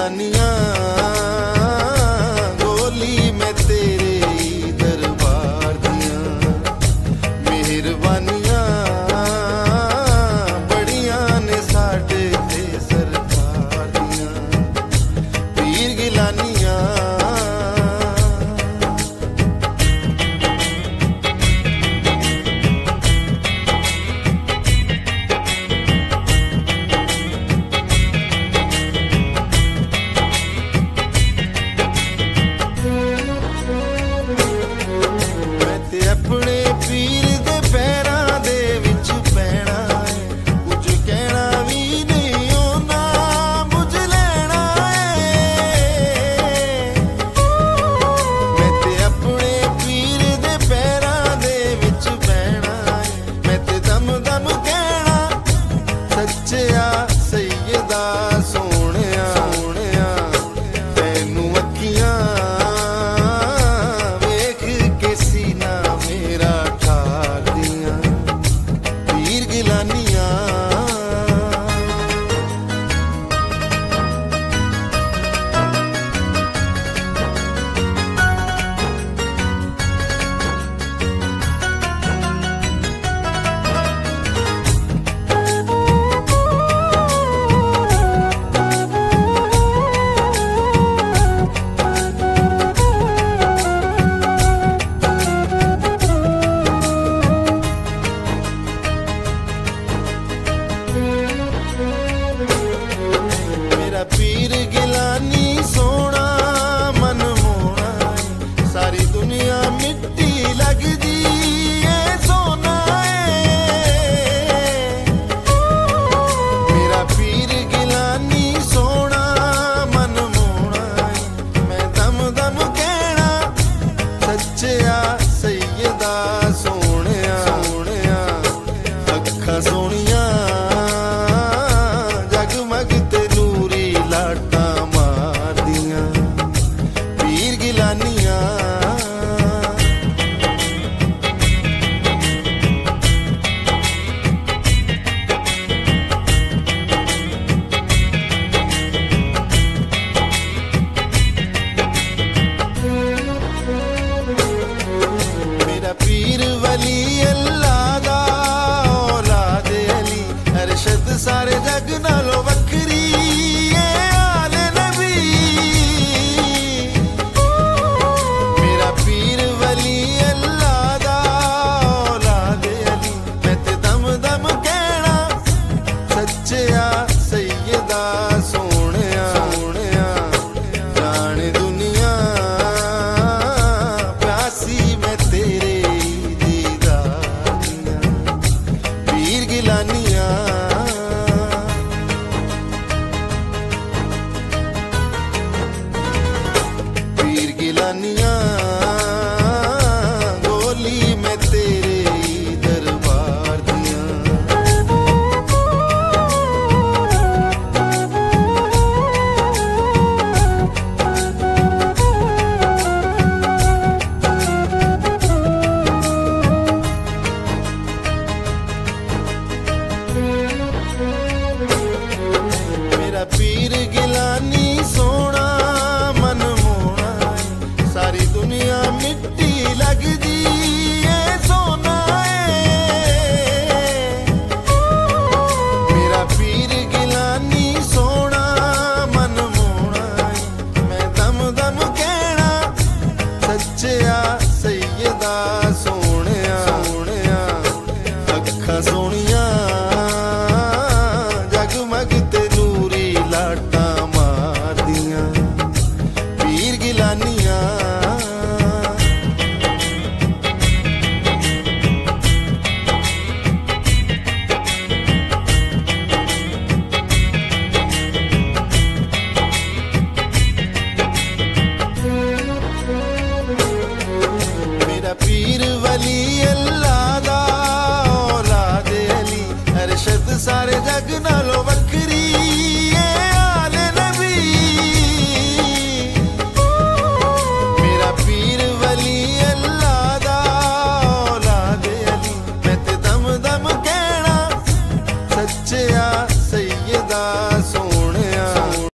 गिलानियां गोली मैं तेरे दरबार दियां मेहरबानियां बड़ियां ने साडे ते सरकार दियां पीर गिलानियां अपने पीर दे पैरां दे विच पैना है कुछ कहना भी नहीं होना बुझ लेना है मैं ते अपने पीर दे पैरां दे विच पैना है मैं ते दम दम कहना सच्चिया सैयदा सोहणिया सोहणिया तैनू अखियां वेख के सीना मेरा ठार दियां पीर गिलानियां पीर गिलानी सोना मन मोना सारी दुनिया मिट्टी लगदी है सोना है मेरा पीर गिलानी सोना मन मोना मैं दम दम कहना सच्चिया सैयदा सोहणिया सोहणिया अखा सोहणिया जगमग ते नूरी लाटा मार दियां पीर गिलानियां मेरा पीर वली अल्लाह दा औलाद अली अरशद सारे जग नालों वखरी आले नबी मेरा पीर वली अल्लाह दा औलाद अली मैं ते दम दम कहना सच्चिया सैयदा सोहणिया सोहणिया जान दुनिया प्यासी मैं तेरे दीदार दियां पीर गिलानियां पीर गिलानियां गोली मैं तेरे दरबार दियां मेरा पीर गिलानी सोना मन मोना सारी दुनिया मिट्टी लगदी है सोना है मेरा पीर गिलानी सोना मन मोना मैं दम दम कहना सच्चिया सैयदा सोहणिया सोहणिया अखा सोहणिया जगमग